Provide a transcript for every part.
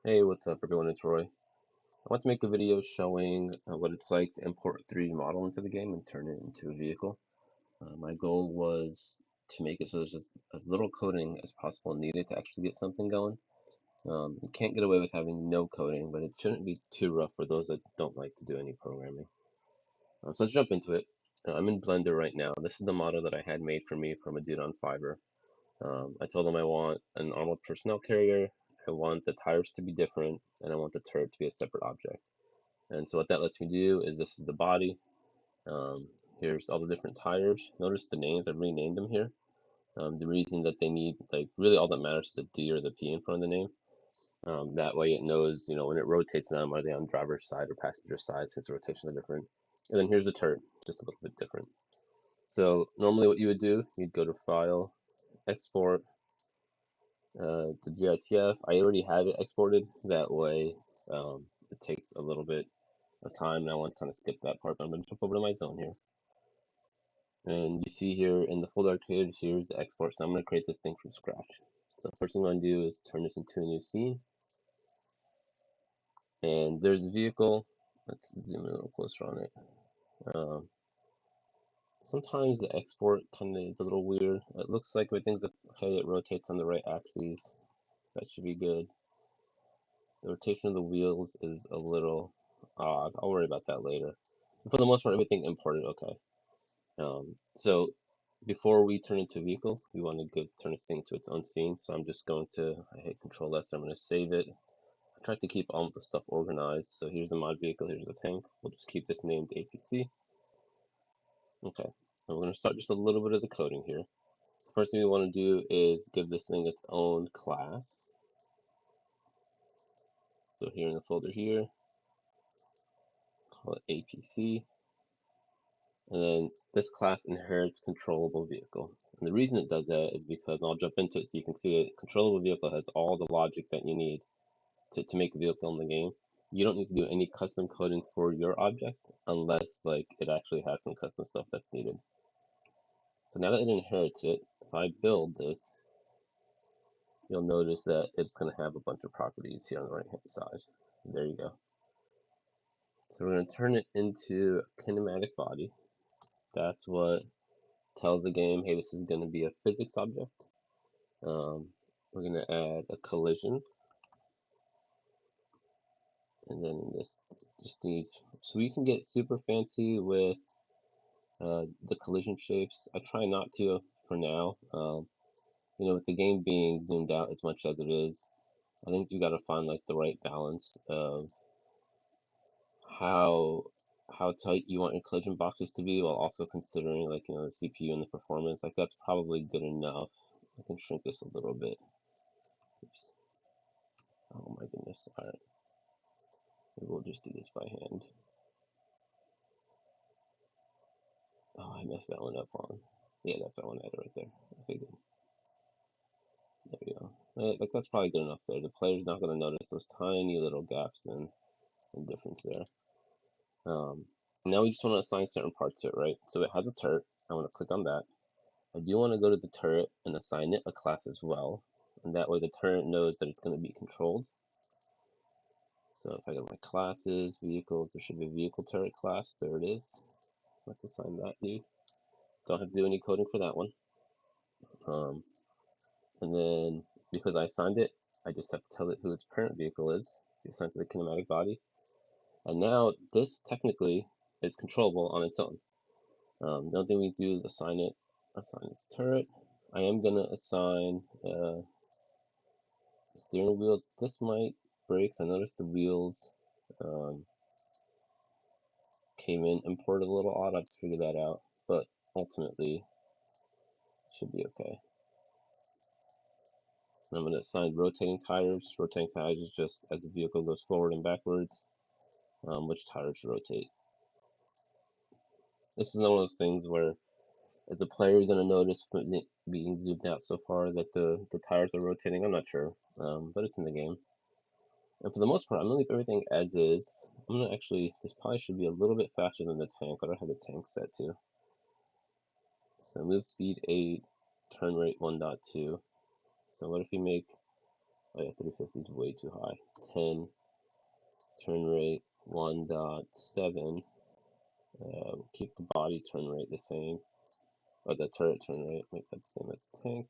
Hey, what's up everyone, it's Roy. I want to make a video showing what it's like to import a 3D model into the game and turn it into a vehicle. My goal was to make it so there's just as little coding as possible needed to actually get something going. You can't get away with having no coding, but it shouldn't be too rough for those that don't like to do any programming. So let's jump into it. I'm in Blender right now. This is the model that I had made for me from a dude on Fiverr. I told him I want an armored personnel carrier, I want the tires to be different, and I want the turret to be a separate object. And so what that lets me do is this is the body. Here's all the different tires. Notice the names, I've renamed them here. The reason that they need, like, really all that matters is the D or the P in front of the name. That way it knows, when it rotates them, are they on driver's side or passenger side, since the rotations are different. And then here's the turret, just a little bit different. So normally what you would do, you'd go to File, Export, to GITF. I already have it exported, that way it takes a little bit of time, and I want to kind of skip that part, but I'm going to jump over to my zone here. And you see here in the folder I created, here's the export, so I'm going to create this thing from scratch. So the first thing I'm going to do is turn this into a new scene, and there's a vehicle. Let's zoom in a little closer on it. Um, Sometimes the export kind of is a little weird. It looks like everything's okay, it rotates on the right axes. That should be good. The rotation of the wheels is a little odd. I'll worry about that later. For the most part, everything imported okay. So before we turn into a vehicle, we want to turn this thing to its own scene. So I'm just going to, I hit Control S, I'm going to save it. I try to keep all of the stuff organized. So here's the mod vehicle, here's the tank. We'll just keep this named ATC. Okay, and we're going to start just a little bit of the coding here. First thing we want to do is give this thing its own class. So here in the folder here, call it ATC. And then this class inherits controllable vehicle. And the reason it does that is because, and I'll jump into it so you can see it, controllable vehicle has all the logic that you need to make a vehicle in the game. You don't need to do any custom coding for your object unless like it actually has some custom stuff that's needed. So now that it inherits it, if I build this, you'll notice that it's going to have a bunch of properties here on the right hand side. There you go. So we're going to turn it into a kinematic body. That's what tells the game, hey, this is going to be a physics object. We're going to add a collision. And then this just needs, so we can get super fancy with the collision shapes. I try not to for now. With the game being zoomed out as much as it is, I think you got to find like the right balance of how tight you want your collision boxes to be, while also considering like the CPU and the performance. Like that's probably good enough. I can shrink this a little bit. Oops. Oh my goodness. All right. Maybe we'll just do this by hand. Oh, I messed that one up on. Yeah, that's that one I had right there. Okay, good. There we go. Like that's probably good enough there. The player's not going to notice those tiny little gaps and difference there. Now we just want to assign certain parts to it, right? So it has a turret. I want to click on that. I do want to go to the turret and assign it a class as well. And that way the turret knows that it's going to be controlled. So if I go to my classes, vehicles, there should be a vehicle turret class. There it is. Let's assign that dude. Don't have to do any coding for that one. And then because I assigned it, I just have to tell it who its parent vehicle is. It's assigned to the kinematic body. And now this technically is controllable on its own. The only thing we do is assign its turret. I am gonna assign steering wheels. This might break. I noticed the wheels came in imported a little odd. I have to figure that out, but ultimately should be okay. And I'm going to assign rotating tires. Rotating tires is just as the vehicle goes forward and backwards, which tires rotate. This is one of those things where, as a player, you're going to notice being zoomed out so far that the tires are rotating. I'm not sure, but it's in the game. And for the most part, I'm going to leave everything as is. I'm going to actually, this probably should be a little bit faster than the tank. I don't have the tank set to. So move speed 8, turn rate 1.2. So what if you make Oh yeah, 350 is way too high. 10 turn rate, 1.7. Keep the body turn rate the same, or the turret turn rate. Make that the same as tank.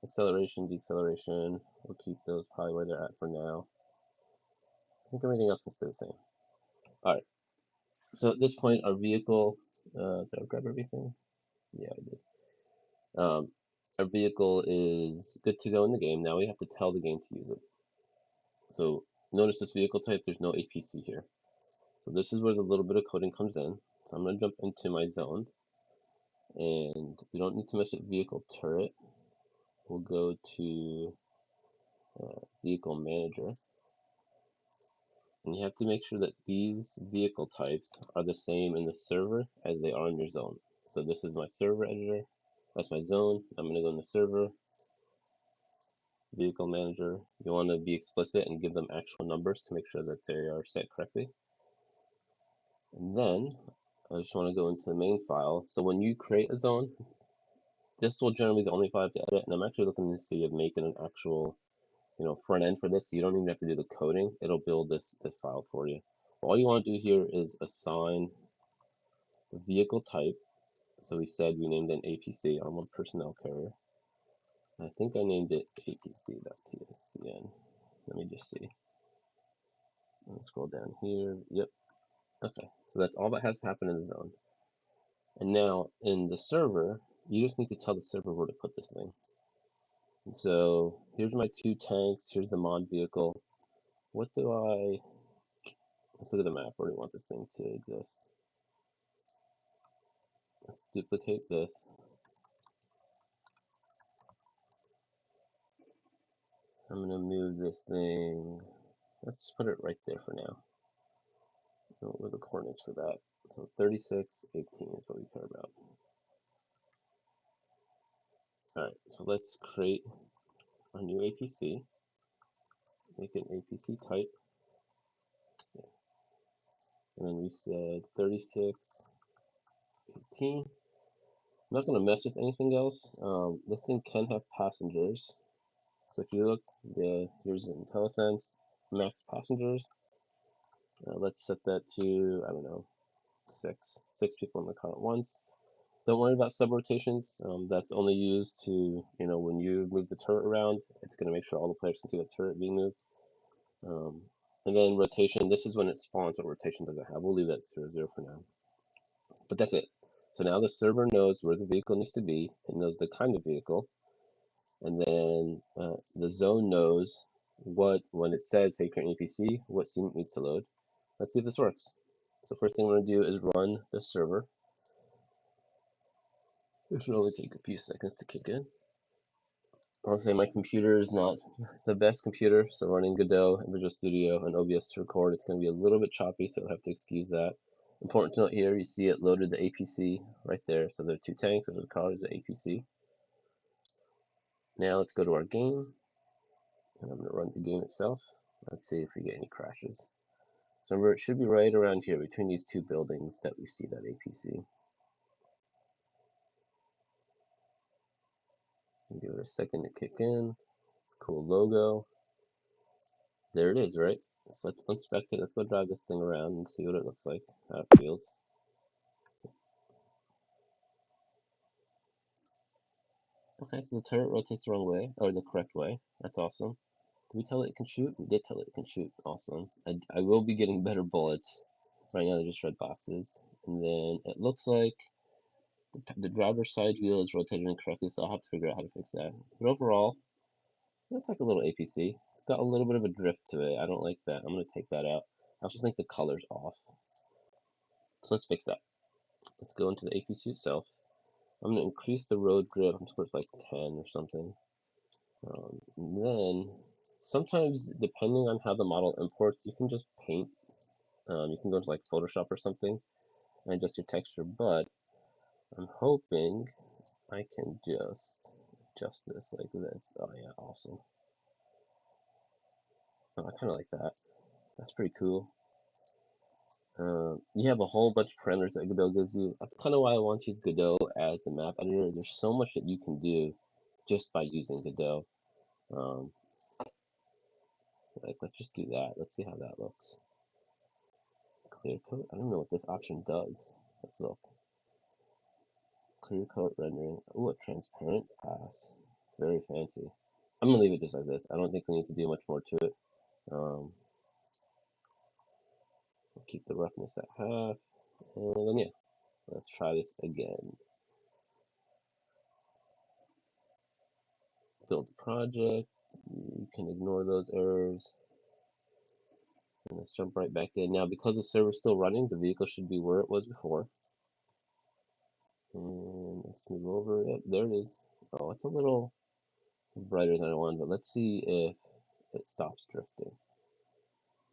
Acceleration, deceleration. We'll keep those probably where they're at for now. I think everything else can stay the same. All right. So at this point, our vehicle. Did I grab everything? Yeah, I did. Our vehicle is good to go in the game. Now we have to tell the game to use it. So notice this vehicle type, there's no APC here. So this is where the little bit of coding comes in. So I'm going to jump into my zone. And we don't need to mess with vehicle turret. We'll go to vehicle manager. And you have to make sure that these vehicle types are the same in the server as they are in your zone. So this is my server editor. That's my zone. I'm going to go in the server, vehicle manager. You want to be explicit and give them actual numbers to make sure that they are set correctly. And then I just want to go into the main file. So when you create a zone, this will generally be the only file I have to edit. And I'm actually looking to see of making an actual, front end for this. So you don't even have to do the coding. It'll build this file for you. All you want to do here is assign the vehicle type. So we said we named an APC, Armored Personnel Carrier. I think I named it APC.tscn. Let me just see. Let's scroll down here. Yep. Okay. So that's all that has to happen in the zone. And now in the server, you just need to tell the server where to put this thing. And so here's my 2 tanks. Here's the mod vehicle. Let's look at the map. Where do we want this thing to exist? Let's duplicate this. I'm going to move this thing. Let's just put it right there for now. What are the coordinates for that? So 36, 18 is what we care about. Alright, so let's create a new APC. Make an APC type. Yeah. And then we said 36, 18. I'm not going to mess with anything else. This thing can have passengers. So if you look, here's IntelliSense, max passengers. Let's set that to, I don't know, 6 people in the car at once. Don't worry about sub-rotations. That's only used to, when you move the turret around, it's going to make sure all the players can see the turret being moved. And then rotation, this is when it spawns what rotation doesn't have. We'll leave that 0 for now. But that's it. So now the server knows where the vehicle needs to be. It knows the kind of vehicle. And then the zone knows when it says, hey, create an APC, what scene it needs to load. Let's see if this works. So first thing I'm going to do is run the server. It should only take a few seconds to kick in. I'll say my computer is not the best computer, so running Godot and Visual Studio and OBS to record, it's going to be a little bit choppy, so I'll have to excuse that. Important to note here, you see it loaded the APC right there. So there are 2 tanks, there's a car, there's the APC. Now let's go to our game, and I'm going to run the game itself. Let's see if we get any crashes. So remember, it should be right around here between these 2 buildings that we see that APC. Give it a second to kick in. It's a cool logo. There it is, right? So let's inspect it. Let's go drive this thing around and see what it looks like, how it feels. Okay, so the turret rotates the wrong way, or the correct way. That's awesome. Did we tell it it can shoot? We did tell it it can shoot. Awesome. I will be getting better bullets. Right now they're just red boxes. And then it looks like the driver's side wheel is rotated incorrectly, so I'll have to figure out how to fix that. But overall, that's like a little APC. It's got a little bit of a drift to it. I don't like that. I'm going to take that out. I also think the color's off. So let's fix that. Let's go into the APC itself. I'm going to increase the road grip towards like 10 or something. And then sometimes, depending on how the model imports, you can just paint. You can go to like Photoshop or something and adjust your texture, but I'm hoping I can just adjust this like this. Oh yeah, awesome. Oh, I kind of like that. That's pretty cool. You have a whole bunch of parameters that Godot gives you. That's kind of why I want to use Godot as the map editor. There's so much that you can do just by using Godot. Um, like, let's just do that. Let's see how that looks. Clear coat? I don't know what this option does. Let's look. Clear coat rendering. Ooh, a transparent pass. Very fancy. I'm gonna leave it just like this. I don't think we need to do much more to it. We'll keep the roughness at half. And then, yeah, let's try this again. Build a project. You can ignore those errors. And let's jump right back in. Now, because the server's still running, the vehicle should be where it was before. And let's move over. Yep, there it is. Oh, it's a little brighter than I wanted, but let's see if it stops drifting.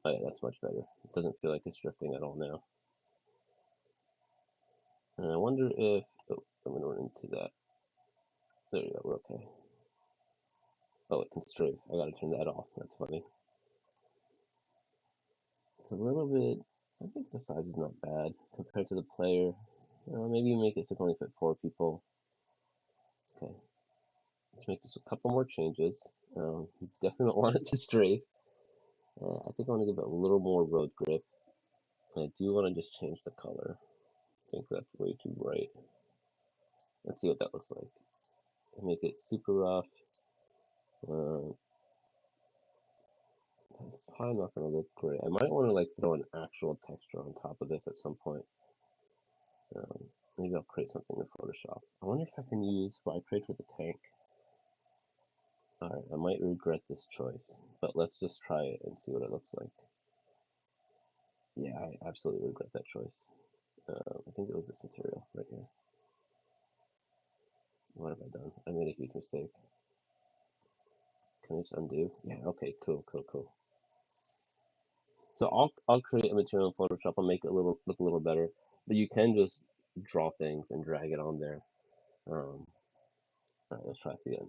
Oh yeah, that's much better. It doesn't feel like it's drifting at all now. And I wonder if, oh, I'm gonna run into that. There you go, we're okay. Oh, it can strafe. I gotta turn that off. That's funny. It's a little bit, I think the size is not bad compared to the player. Maybe you make it so it can only fit 4 people. Okay. Let's make this a couple more changes. You definitely don't want it to strafe. I think I want to give it a little more road grip. I do want to just change the color. I think that's way too bright. Let's see what that looks like. Make it super rough. It's probably not going to look great. I might want to like throw an actual texture on top of this at some point. Maybe I'll create something in Photoshop. I wonder if I can use what I created with the tank. Alright, I might regret this choice, but let's just try it and see what it looks like. Yeah, I absolutely regret that choice. I think it was this material right here. What have I done? I made a huge mistake. Can I just undo? Yeah, okay, cool. So I'll create a material in Photoshop. I'll make it look a little better, but you can just draw things and drag it on there. All right, let's try this again.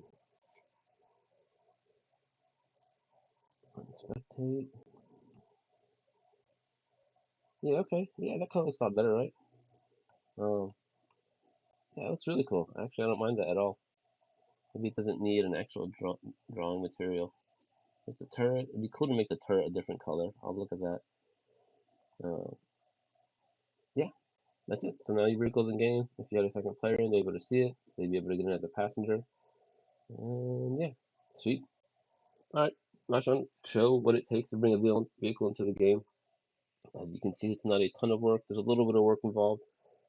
Spectate. Yeah, okay. Yeah, that kind of looks a lot better, right? Yeah, it looks really cool. Actually, I don't mind that at all. Maybe it doesn't need an actual drawing material. It's a turret. It'd be cool to make the turret a different color. I'll look at that. Yeah, that's it. So now your vehicle's in game. If you had a second player in, they're able to see it. They'd be able to get in as a passenger. And yeah, sweet. All right, last one. Show what it takes to bring a vehicle into the game. As you can see, it's not a ton of work. There's a little bit of work involved.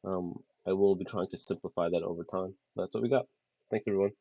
I will be trying to simplify that over time. That's what we got. Thanks, everyone.